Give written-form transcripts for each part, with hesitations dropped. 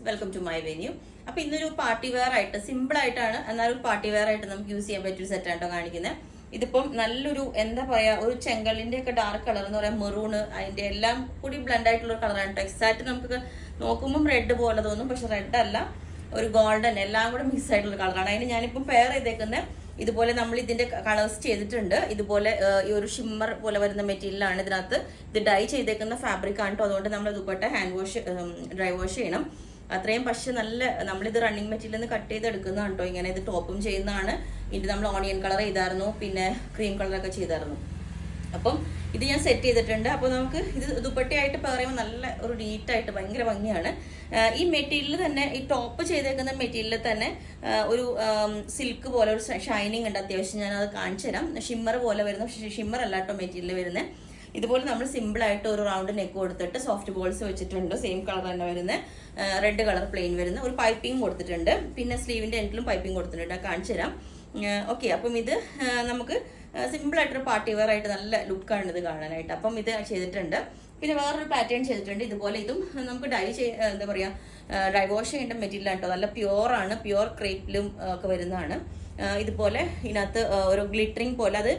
Welcome to my venue. അപ്പൊ ഇന്നൊരു party wear ആയിട്ട് സിമ്പിൾ ആയിട്ടാണ്, എന്നാലും പാർട്ടി വെയർ ആയിട്ട് നമുക്ക് യൂസ് ചെയ്യാൻ പറ്റിയ സെറ്റ് ആയിട്ടോ കാണിക്കുന്നത്. ഇതിപ്പം നല്ലൊരു എന്താ പറയാ, ഒരു ചെങ്കലിന്റെ ഒക്കെ ഡാർക്ക് കളർ എന്ന് പറയാം, മെറൂണ്, അതിന്റെ എല്ലാം കൂടി ബ്ലെൻഡ് ആയിട്ടുള്ള ഒരു കളറാണ് കേട്ടോ. എക്സാക്ട് നമുക്ക് നോക്കുമ്പോൾ റെഡ് പോലെ തോന്നും, പക്ഷെ റെഡ് അല്ല, ഒരു ഗോൾഡൻ എല്ലാം കൂടെ മിക്സ് ആയിട്ടുള്ള കളറാണ്. അതിന് ഞാനിപ്പം പെയർ ചെയ്തേക്കുന്നത് ഇതുപോലെ നമ്മൾ ഇതിന്റെ കളേഴ്സ് ചെയ്തിട്ടുണ്ട്. ഇതുപോലെ ഈ ഒരു ഷിമ്മർ പോലെ വരുന്ന മെറ്റീരിയലാണ് ഇതിനകത്ത്. ഇത് ഡൈ ചെയ്തേക്കുന്ന ഫാബ്രിക് ആണ് കേട്ടോ. അതുകൊണ്ട് നമ്മൾ dupatta hand wash dry wash ചെയ്യണം. അത്രയും പക്ഷെ നല്ല നമ്മളിത് റണ്ണിങ് മെറ്റീരിയൽ നിന്ന് കട്ട് ചെയ്തെടുക്കുന്നതാണ് കേട്ടോ. ഇങ്ങനെ ഇത് ടോപ്പും ചെയ്യുന്നതാണ്. ഇതിന് നമ്മൾ ഓണിയൻ കളർ ചെയ്തായിരുന്നു, പിന്നെ ക്രീം കളറൊക്കെ ചെയ്തായിരുന്നു. അപ്പം ഇത് ഞാൻ സെറ്റ് ചെയ്തിട്ടുണ്ട്. അപ്പോൾ നമുക്ക് ഇത് ദുപ്പട്ടയായിട്ട് പറയുമ്പോൾ നല്ല ഒരു നീറ്റായിട്ട് ഭയങ്കര ഭംഗിയാണ്. ഈ മെറ്റീരിയൽ തന്നെ, ഈ ടോപ്പ് ചെയ്തേക്കുന്ന മെറ്റീരിയലിൽ തന്നെ ഒരു സിൽക്ക് പോലെ ഒരു ഷൈനിങ് ഉണ്ട് അത്യാവശ്യം. ഞാനത് കാണിച്ചു തരാം. ഷിമ്മർ പോലെ വരുന്ന, ഷിമ്മർ അല്ല കേട്ടോ മെറ്റീരിയൽ വരുന്നത്. ഇതുപോലെ നമ്മൾ സിമ്പിൾ ആയിട്ട് ഒരു റൗണ്ട് നെക്ക് കൊടുത്തിട്ട് സോഫ്റ്റ് ബോൾസ് വെച്ചിട്ടുണ്ട്. സെയിം കളർ തന്നെ വരുന്ന റെഡ് കളർ പ്ലെയിൻ വരുന്ന ഒരു പൈപ്പിംഗ് കൊടുത്തിട്ടുണ്ട്. പിന്നെ സ്ലീവിന്റെ എൻഡിലും പൈപ്പിംഗ് കൊടുത്തിട്ടുണ്ട്, കാണിച്ചു തരാം. ഓക്കെ, അപ്പം ഇത് നമുക്ക് സിമ്പിൾ ആയിട്ടൊരു പാർട്ടി വെയർ ആയിട്ട് നല്ല ലുക്കാണ് ഇത് കാണാനായിട്ട്. അപ്പം ഇത് ചെയ്തിട്ടുണ്ട്. പിന്നെ വേറൊരു പാറ്റേൺ ചെയ്തിട്ടുണ്ട്. ഇതുപോലെ ഇതും നമുക്ക് എന്താ പറയുക, ഡ്രൈ വാഷ് ചെയ്യേണ്ട മെറ്റീരിയൽ ആട്ടോ. നല്ല പ്യുവറാണ്, പ്യുവർ ക്രേപ്പിലും ഒക്കെ വരുന്നതാണ്. ഇതുപോലെ ഇതിനകത്ത് ഒരു ഗ്ലിറ്ററിങ് പോലെ അത്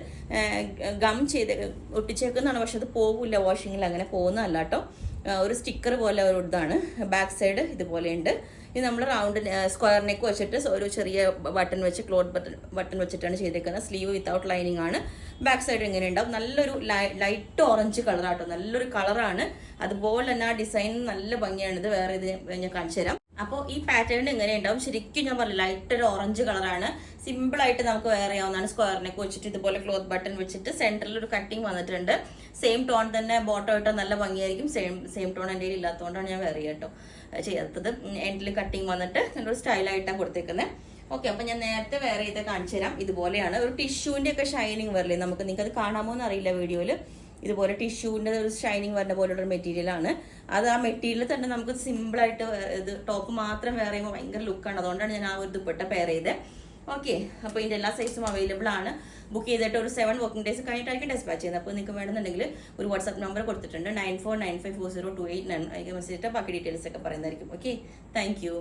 ഗം ചെയ്ത് ഒട്ടിച്ചേക്കുന്നതാണ്. പക്ഷെ അത് പോകില്ല വാഷിങ്ങിൽ, അങ്ങനെ പോകുന്നതല്ല കേട്ടോ. ഒരു സ്റ്റിക്കർ പോലെ ഒരു ഇതാണ്. ബാക്ക് സൈഡ് ഇതുപോലെയുണ്ട്. ഇത് നമ്മൾ റൗണ്ട് സ്ക്വയർ നെക്ക് വെച്ചിട്ട് ഒരു ചെറിയ ബട്ടൺ വെച്ച്, ക്ലോത്ത് ബട്ടൺ വെച്ചിട്ടാണ് ചെയ്തേക്കുന്നത്. സ്ലീവ് വിത്തൗട്ട് ലൈനിങ് ആണ്. ബാക്ക് സൈഡ് ഇങ്ങനെ ഉണ്ടാവും. നല്ലൊരു ലൈറ്റ് ഓറഞ്ച് കളറാട്ടോ, നല്ലൊരു കളറാണ്. അതുപോലെ തന്നെ ആ ഡിസൈൻ നല്ല ഭംഗിയാണ്. ഇത് വേറെ ഇത് ഞാൻ കാണിച്ചു തരാം. അപ്പോൾ ഈ പാറ്റേൺ ഇങ്ങനെ ഉണ്ടാവും. ശരിക്കും ഞാൻ പറഞ്ഞു, ലൈറ്റ് ഒരു ഓറഞ്ച് കളറാണ്. സിമ്പിൾ ആയിട്ട് നമുക്ക് വെയർ ചെയ്യാവുന്നതാണ്. സ്ക്വയർ നെക്ക് വെച്ചിട്ട് ഇതുപോലെ ക്ലോത്ത് ബട്ടൺ വെച്ചിട്ട് സെന്ററിൽ ഒരു കട്ടിങ് വന്നിട്ടുണ്ട്. സെയിം ടോൺ തന്നെ ബോട്ടം ഇട്ടോ നല്ല ഭംഗിയായിരിക്കും. സെയിം ടോൺ എൻ്റെ കയ്യിൽ ഇല്ലാത്തതുകൊണ്ടാണ് ഞാൻ വെയർ ചെയ്യാത്തത്. എൻഡിൽ കട്ടിങ് വന്നിട്ട് നല്ലൊരു സ്റ്റൈലായിട്ടാണ് കൊടുത്തേക്കുന്നത്. ഓക്കെ, അപ്പൊ ഞാൻ നേരത്തെ വേറെ ചെയ്ത് കാണിച്ചു തരാം. ഇതുപോലെയാണ് ഒരു ടിഷ്യൂവിന്റെ ഒക്കെ ഷൈനിങ് വരില്ലേ, നിങ്ങൾക്ക് അത് കാണാമോ എന്ന് അറിയില്ല വീഡിയോയിൽ. ഇതുപോലെ ടിഷ്യൂവിന്റെ ഒരു ഷൈനിങ് വരുന്ന പോലുള്ള ഒരു മെറ്റീരിയൽ ആണ് അത്. ആ മെറ്റീരിയൽ തന്നെ നമുക്ക് സിമ്പിൾ ആയിട്ട് ഇത് ടോപ്പ് മാത്രം വെയർ ചെയ്യുമ്പോൾ ഭയങ്കര ലുക്കാണ്. അതുകൊണ്ടാണ് ഞാൻ ആ ഒരു ദുപ്പട്ട പെയർ ചെയ്തത്. ഓക്കെ, അപ്പോൾ ഇതിന്റെ എല്ലാ സൈസും അവൈലബിൾ ആണ്. ബുക്ക് ചെയ്തിട്ട് ഒരു 7 വർക്കിംഗ് ഡേയ്സ് കഴിഞ്ഞിട്ടായിരിക്കും ഡെസ്പാച്ച് ചെയ്യുന്നത്. അപ്പോൾ നിങ്ങൾക്ക് വേണമെന്നുണ്ടെങ്കിൽ ഒരു വാട്സ്ആപ്പ് നമ്പർ കൊടുത്തിട്ടുണ്ട്, 9495402899. അതിലേക്ക് മെസ്സേജ് ചെയ്തിട്ട് ബാക്കി ഡീറ്റെയിൽസ് ഒക്കെ പറയുന്നതായിരിക്കും. Okay, thank you.